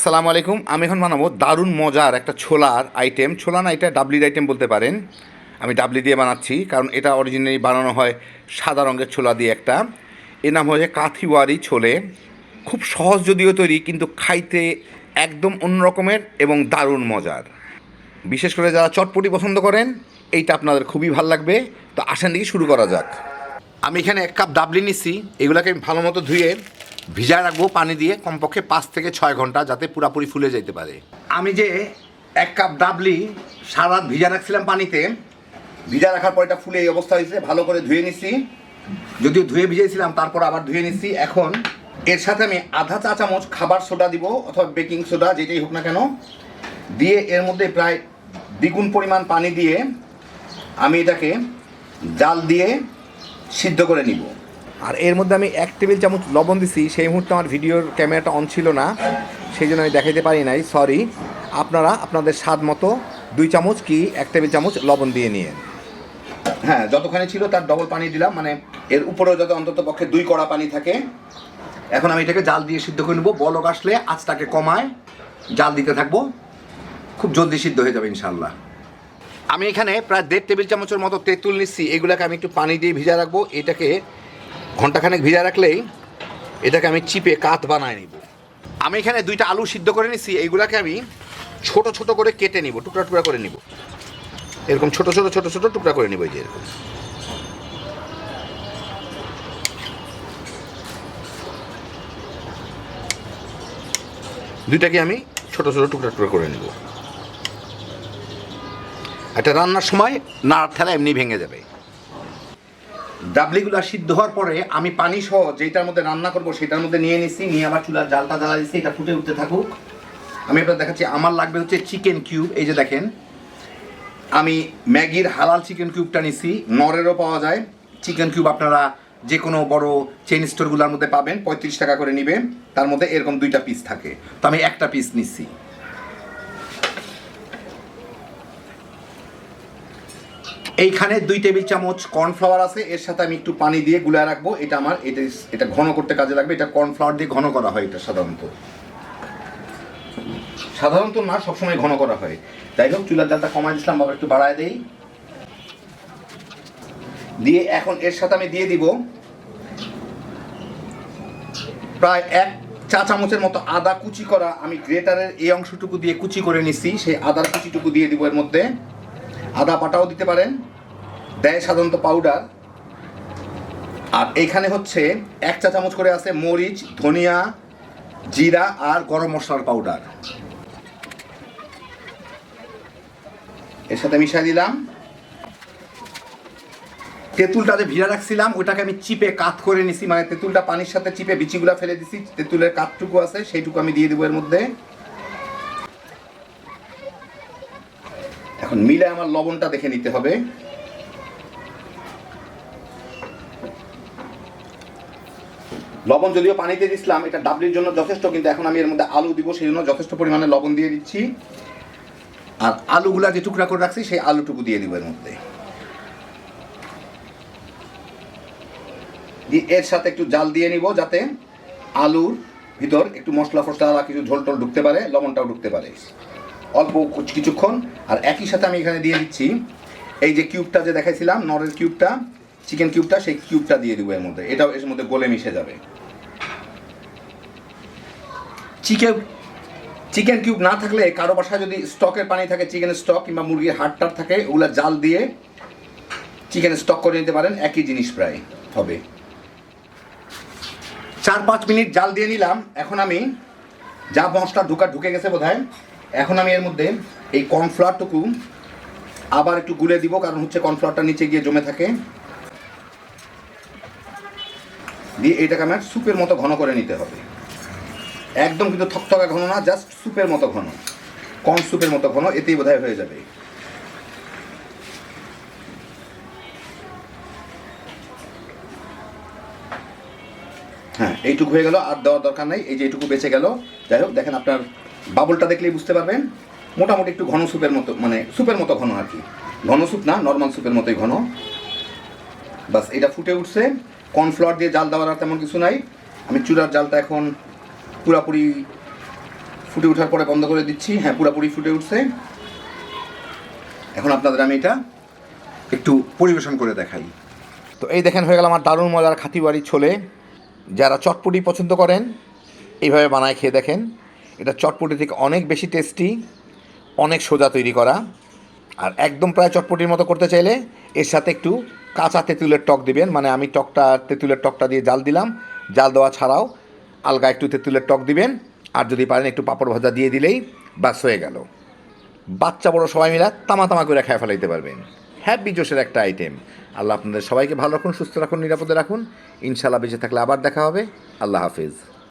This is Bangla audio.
আসসালামু আলাইকুম। আমি এখন বানাবো দারুণ মজার একটা ছোলার আইটেম। ছোলা না, এটা ডাবলির আইটেম বলতে পারেন। আমি ডাবলি দিয়ে বানাচ্ছি কারণ এটা অরিজিনালি বানানো হয় সাদা রঙের ছোলা দিয়ে একটা। এর নাম হচ্ছে কাথিওয়ারি ছোলে। খুব সহজ যদিও তৈরি, কিন্তু খাইতে একদম অন্য রকমের এবং দারুণ মজার। বিশেষ করে যারা চটপটি পছন্দ করেন এইটা আপনাদের খুবই ভালো লাগবে। তো আসেন দেখি শুরু করা যাক। আমি এখানে 1 কাপ ডাবলি নিচ্ছি। এগুলোকে আমি ভালো মতো ধুয়ে ভিজায় রাখবো পানি দিয়ে কমপক্ষে 5 থেকে 6 ঘন্টা, যাতে পুরাপুরি ফুলে যেতে পারে। আমি যে 1 কাপ ডাবলি সারা রাত ভিজা রাখছিলাম পানিতে, ভিজা রাখার পর এটা ফুলে এই অবস্থা হয়েছে। ভালো করে ধুয়ে নিচ্ছি, যদিও ধুয়ে ভিজেছিলাম তারপর আবার ধুয়ে নিচ্ছি। এখন এর সাথে আমি আধা চা চামচ খাবার সোডা দিব, অথবা বেকিং সোডা, যেটাই হোক না কেন, দিয়ে এর মধ্যে প্রায় দ্বিগুণ পরিমাণ পানি দিয়ে আমি এটাকে জাল দিয়ে সিদ্ধ করে নিব। আর এর মধ্যে আমি 1 টেবিল চামচ লবণ দিছি। সেই মুহূর্তে আমার ভিডিওর ক্যামেরাটা অন ছিল না, সেই জন্য আমি দেখাইতে পারি নাই, সরি। আপনারা আপনাদের স্বাদ মতো 2 চামচ কি 1 টেবিল চামচ লবণ দিয়ে নিয়ে, হ্যাঁ, যতখানি ছিল তার ডবল পানি দিলাম, মানে এর উপরেও যাতে অন্তত পক্ষে 2 কড়া পানি থাকে। এখন আমি এটাকে জাল দিয়ে সিদ্ধ করে নেবো। বলক আসলে আঁচটাকে কমায় জাল দিতে থাকবো, খুব জলদি সিদ্ধ হয়ে যাবে ইনশাল্লাহ। আমি এখানে প্রায় 1.5 টেবিল চামচের মতো তেঁতুল নিচ্ছি। এগুলোকে আমি একটু পানি দিয়ে ভিজা রাখবো। এটাকে ঘন্টাখানেক ভিজা রাখলেই এটাকে আমি চিপে কাত বানায় নিব। আমি এখানে 2টা আলু সিদ্ধ করে নিচ্ছি। এইগুলাকে আমি ছোট ছোট করে কেটে নিব, টুকরা টুকরা করে নিব, এরকম ছোট ছোট ছোট ছোট টুকরা করে নিব। এই যে এরকম দুইটাকে আমি ছোট ছোট টুকরা টুকরা করে নিব। এটা রান্নার সময় নাড়ার ঠেলা এমনি ভেঙে যাবে। ডাবলিগুলো সিদ্ধ হওয়ার পরে আমি পানি সহ যেটার মধ্যে রান্না করবো সেটার মধ্যে নিয়ে নিচ্ছি, নিয়ে আবার চুলার জালটা জ্বালা দিচ্ছি। এটা ফুটে উঠতে থাকুক। আমি আপনার দেখাচ্ছি। আমার লাগবে হচ্ছে চিকেন কিউব। এই যে দেখেন, আমি ম্যাগির হালাল চিকেন কিউবটা নিচ্ছি। নরেরও পাওয়া যায় চিকেন কিউব, আপনারা যে কোনো বড় চেইন স্টোরগুলোর মধ্যে পাবেন। 35 টাকা করে নিবে, তার মধ্যে এরকম 2টা পিস থাকে। তো আমি একটা পিস নিচ্ছি। এইখানে 2 টেবিল চামচ কর্নফ্লাওয়ার আছে, এর সাথে আমি একটু পানি দিয়ে গুলায় রাখবো। এটা আমার এটা ঘন করতে কাজে লাগবে। এটা কর্নফ্লাওয়ার দিয়ে ঘন করা হয়। এটা সাধারণত না, সবসময় ঘন করা হয়। যাই হোক, চুলার জালটা কমাই দিলাম, বাবা একটু বাড়ায় দেই। দিয়ে এখন এর সাথে আমি দিয়ে দিব প্রায় 1 চা চামচের মতো আদা কুচি করা। আমি গ্রেটারের এই অংশটুকু দিয়ে কুচি করে নিছি, সেই আদার কুচিটুকু দিয়ে দিব এর মধ্যে। আদা বাটাও দিতে পারেন, দেয় সাধারণত পাউডার। আর এইখানে হচ্ছে 1 চা চামচ করে আছে মরিচ, ধনিয়া, জিরা আর গরম মশলার পাউডার। এর সাথে মিশিয়ে দিলাম। তেঁতুলটা যে ভিজা রাখছিলাম ওটাকে আমি চিপে কাত করে নিছি, মানে তেঁতুলটা পানির সাথে চিপে বিচিগুলা ফেলে দিছি। তেঁতুলের কাতটুকু আছে সেইটুকু আমি দিয়ে দেবো এর মধ্যে। এখন মিলে আমার লবণটা দেখে নিতে হবে। লবণ যদিও পানিতে দিছিলাম, এটা ডাবলির জন্য যথেষ্ট, কিন্তু এখন আমি এর মধ্যে আলু দিব, সেই জন্য যথেষ্ট পরিমাণে লবণ দিয়ে দিচ্ছি। আর আলুগুলা যে টুকরা করে রাখছি সেই আলুটুকু দিয়ে দিব এর মধ্যে। এর সাথে একটু জাল দিয়ে নিব, যাতে আলুর ভিতর একটু মশলা ফসলা কিছু ঝোল টোল ঢুকতে পারে, লবণটাও ঢুকতে পারে অল্প কিছুক্ষণ। আর একই সাথে আমি এখানে দিয়ে দিচ্ছি এই যে কিউবটা যে দেখাইছিলাম, নরের কিউবটা, চিকেন কিউবটা, সেই কিউবটা দিয়ে দিব এর মধ্যে। এটাও এর মধ্যে গলে মিশে যাবে। চিকেন কিউব না থাকলে কারো বাসায় যদি স্টকের পানি থাকে, চিকেনের স্টক কিংবা মুরগির হাড়টার থাকে, ওগুলা জাল দিয়ে চিকেন স্টক করে নিতে পারেন। একই জিনিস প্রায় হবে। 4-5 মিনিট জাল দিয়ে নিলাম। এখন আমি যা মশলা ঢুকে গেছে বোধহয়, এখন আমি এর মধ্যে এই কর্নফ্লাওয়ারটুকু আবার একটু গুলে দিব, কারণ হচ্ছে কর্নফ্লাওয়ারটা নিচে গিয়ে জমে থাকে। দিয়ে এইটাকে আমার স্যুপের মতো ঘন করে নিতে হবে। একদম কিন্তু থকথকা ঘন না, জাস্ট স্যুপের মতো ঘন, কর্ন স্যুপের মতো ঘন, এতেই বোধহয় হয়ে যাবে। হ্যাঁ, এইটুকু হয়ে গেল, আর দেওয়ার দরকার নেই। এই যে এইটুকু বেঁচে গেল। যাই হোক, দেখেন, আপনার বাবলটা দেখলেই বুঝতে পারবেন মোটামুটি একটু ঘন স্যুপের মতো, মানে স্যুপের মতো ঘন আর কি। ঘন স্যুপ না, নর্মাল স্যুপের মতোই ঘন। বাস, এটা ফুটে উঠছে। কর্নফ্লাওয়ার দিয়ে জাল দেওয়ার আর তেমন কিছু নাই। আমি চুলার জালটা এখন পুরাপুরি ফুটে ওঠার পরে বন্ধ করে দিচ্ছি। হ্যাঁ, পুরোপুরি ফুটে উঠছে। এখন আপনাদের আমি এটা একটু পরিবেশন করে দেখাই। তো এই দেখেন, হয়ে গেল আমার দারুণ মজার খাতিবাড়ি ছোলে। যারা চটপটি পছন্দ করেন এইভাবে বানায় খেয়ে দেখেন। এটা চটপটি থেকে অনেক বেশি টেস্টি, অনেক সোজা তৈরি করা। আর একদম প্রায় চটপটির মতো করতে চাইলে এর সাথে একটু কাঁচা তেঁতুলের টক দিবেন। মানে আমি তেঁতুলের টকটা দিয়ে জাল দিলাম, জাল দেওয়া ছাড়াও আলগা একটু তেঁতুলের টক দিবেন। আর যদি পারেন একটু পাঁপড় ভাজা দিয়ে দিলেই বাস হয়ে গেল। বাচ্চা বড় সবাই মিলে তামা তামা করে খেয়ে ফেলাইতে পারবেন। হ্যাপি জোশের একটা আইটেম। আল্লাহ আপনাদের সবাইকে ভালো রাখুন, সুস্থ রাখুন, নিরাপদে রাখুন। ইনশাল্লাহ বেঁচে থাকলে আবার দেখা হবে। আল্লাহ হাফিজ।